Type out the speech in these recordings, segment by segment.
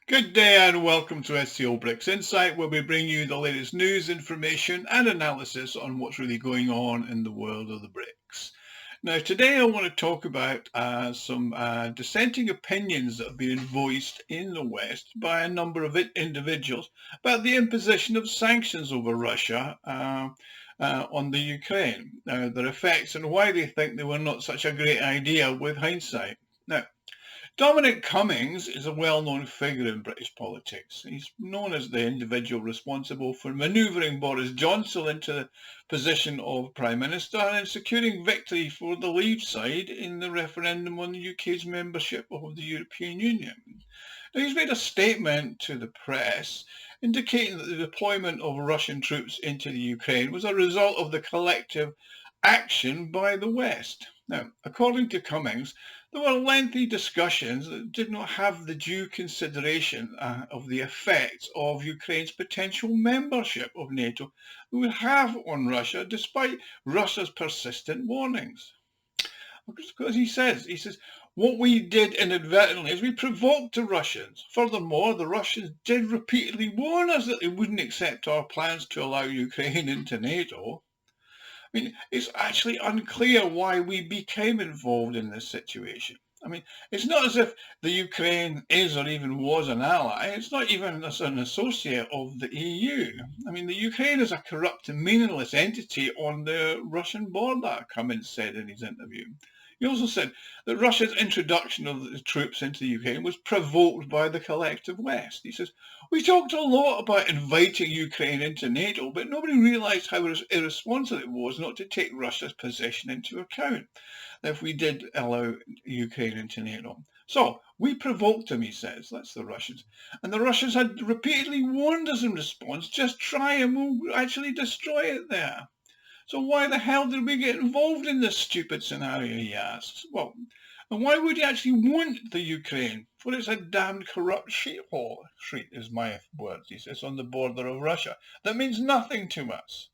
Good day and welcome to SCO BRICS Insight, where we bring you the latest news, information and analysis on what's really going on in the world of the BRICS. Now, today I want to talk about some dissenting opinions that have been voiced in the West by a number of individuals about the imposition of sanctions over Russia on the Ukraine, their effects and why they think they were not such a great idea with hindsight. Now, Dominic Cummings is a well-known figure in British politics. He's known as the individual responsible for manouvering Boris Johnson into the position of Prime Minister and securing victory for the Leave side in the referendum on the UK's membership of the European Union. Now, he's made a statement to the press indicating that the deployment of Russian troops into the Ukraine was a result of the collective action by the West. Now, according to Cummings, there were lengthy discussions that did not have the due consideration of the effects of Ukraine's potential membership of NATO would have on Russia, despite Russia's persistent warnings. Because he says, what we did inadvertently is we provoked the Russians. Furthermore, the Russians did repeatedly warn us that they wouldn't accept our plans to allow Ukraine into NATO. I mean, it's actually unclear why we became involved in this situation. I mean, it's not as if the Ukraine is or even was an ally. It's not even as an associate of the EU. I mean, the Ukraine is a corrupt and meaningless entity on the Russian border, Cummings said in his interview. He also said that Russia's introduction of the troops into the Ukraine was provoked by the collective West. He says, we talked a lot about inviting Ukraine into NATO, but nobody realised how irresponsible it was not to take Russia's position into account if we did allow Ukraine into NATO. So we provoked them, he says, that's the Russians. And the Russians had repeatedly warned us in response, just try and we'll actually destroy it there. So why the hell did we get involved in this stupid scenario, he asks. Well, and why would he actually want the Ukraine? For it's a damned corrupt shithole, is my words, he says, on the border of Russia. That means nothing to us.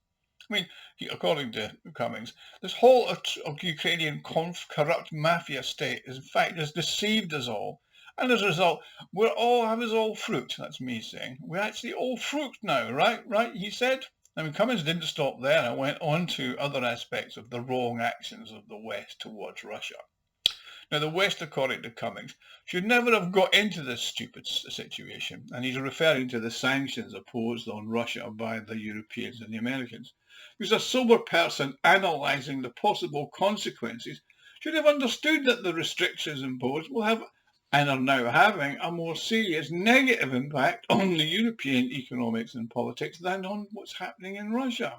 I mean, according to Cummings, this whole Ukrainian corrupt mafia state, in fact, has deceived us all. And as a result, we all have us all fruit. That's me saying. We're actually all fruit now, right? Right, he said. I mean, Cummings didn't stop there and went on to other aspects of the wrong actions of the West towards Russia. Now, the West, according to Cummings, should never have got into this stupid situation, and he's referring to the sanctions imposed on Russia by the Europeans and the Americans. Because a sober person analysing the possible consequences should have understood that the restrictions imposed will have and are now having a more serious negative impact on the European economics and politics than on what's happening in Russia.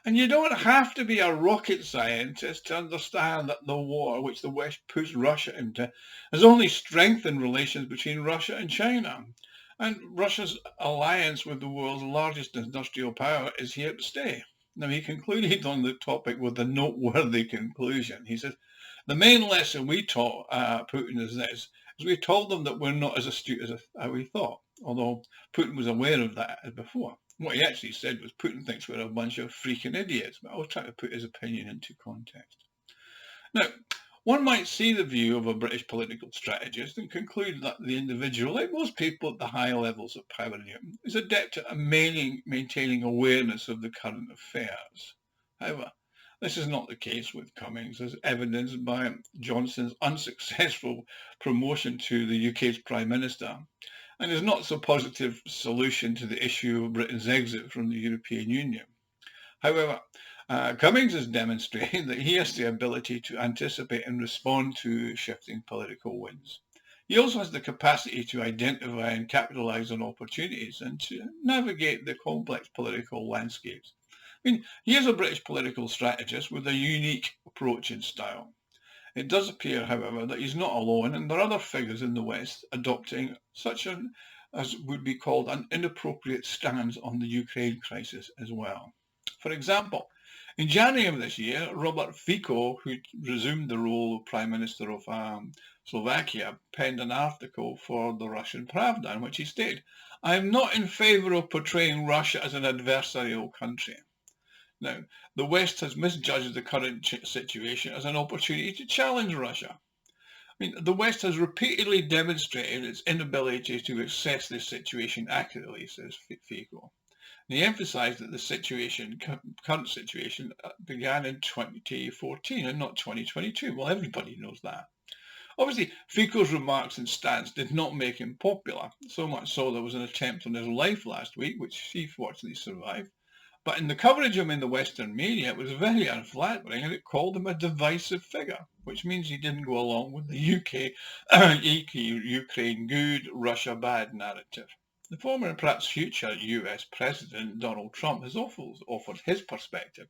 And you don't have to be a rocket scientist to understand that the war which the West pushed Russia into has only strengthened relations between Russia and China. And Russia's alliance with the world's largest industrial power is here to stay. Now, he concluded on the topic with a noteworthy conclusion. He says, the main lesson we taught Putin is this, is we told them that we're not as astute as we thought, although Putin was aware of that before. What he actually said was Putin thinks we're a bunch of freaking idiots, but I was trying to put his opinion into context. Now, one might see the view of a British political strategist and conclude that the individual, like most people at the higher levels of power, is adept at maintaining awareness of the current affairs. However, this is not the case with Cummings, as evidenced by Johnson's unsuccessful promotion to the UK's Prime Minister, and is not so positive solution to the issue of Britain's exit from the European Union. However, Cummings is demonstrating that he has the ability to anticipate and respond to shifting political winds. He also has the capacity to identify and capitalise on opportunities and to navigate the complex political landscapes. I mean, he is a British political strategist with a unique approach and style. It does appear, however, that he's not alone, and there are other figures in the West adopting such as would be called an inappropriate stance on the Ukraine crisis as well. For example, in January of this year, Robert Fico, who resumed the role of Prime Minister of Slovakia, penned an article for the Russian Pravda in which he stated, I am not in favour of portraying Russia as an adversarial country. Now, the West has misjudged the current situation as an opportunity to challenge Russia. mean, the West has repeatedly demonstrated its inability to assess this situation accurately, says FICO. He emphasised that the current situation began in 2014 and not 2022. Well, everybody knows that. Obviously, FICO's remarks and stance did not make him popular, so much so there was an attempt on his life last week, which he fortunately survived. But in the coverage of him in the Western media, it was very unflattering, and it called him a divisive figure, which means he didn't go along with the Ukraine good, Russia bad narrative. The former and perhaps future US President Donald Trump has offered his perspective.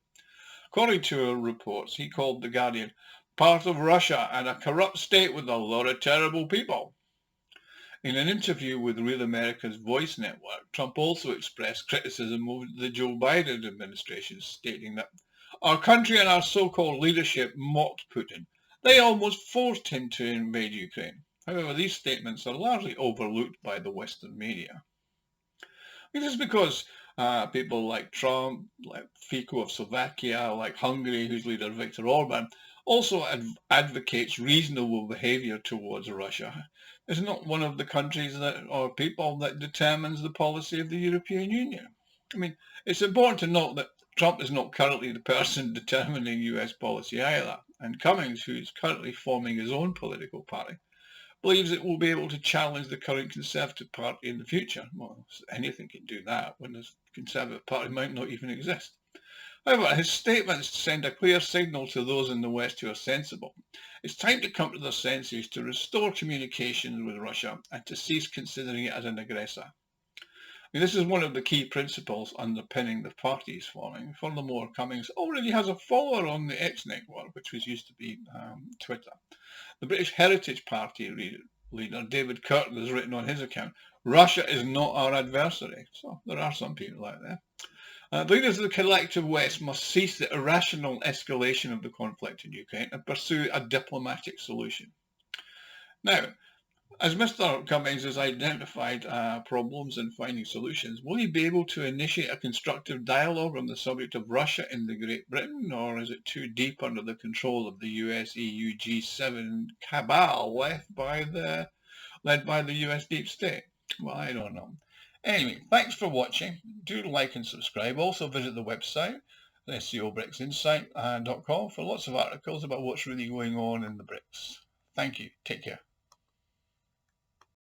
According to reports, he called the Guardian part of Russia and a corrupt state with a lot of terrible people. In an interview with Real America's Voice Network, Trump also expressed criticism of the Joe Biden administration, stating that our country and our so-called leadership mocked Putin. They almost forced him to invade Ukraine. However, these statements are largely overlooked by the Western media. This is because people like Trump, like Fico of Slovakia, like Hungary, whose leader Viktor Orban, also advocates reasonable behaviour towards Russia. It's not one of the countries or people that determines the policy of the European Union. I mean, it's important to note that Trump is not currently the person determining US policy either, and Cummings, who is currently forming his own political party, believes it will be able to challenge the current Conservative Party in the future. Well, anything can do that when the Conservative Party might not even exist. However, his statements send a clear signal to those in the West who are sensible. It's time to come to their senses, to restore communications with Russia and to cease considering it as an aggressor. This is one of the key principles underpinning the party he's forming. Furthermore, Cummings already has a follower on the X network, which used to be Twitter. The British Heritage Party leader David Curtin has written on his account, Russia is not our adversary. So there are some people out there. The leaders of the collective West must cease the irrational escalation of the conflict in Ukraine and pursue a diplomatic solution. Now, as Mr. Cummings has identified problems and finding solutions, will he be able to initiate a constructive dialogue on the subject of Russia in the Great Britain, or is it too deep under the control of the US, EU, G7 cabal led by the US deep state? Well, I don't know. Anyway, thanks for watching. Do like and subscribe. Also visit the website, SCO BRICS Insight.com, for lots of articles about what's really going on in the BRICS. Thank you. Take care.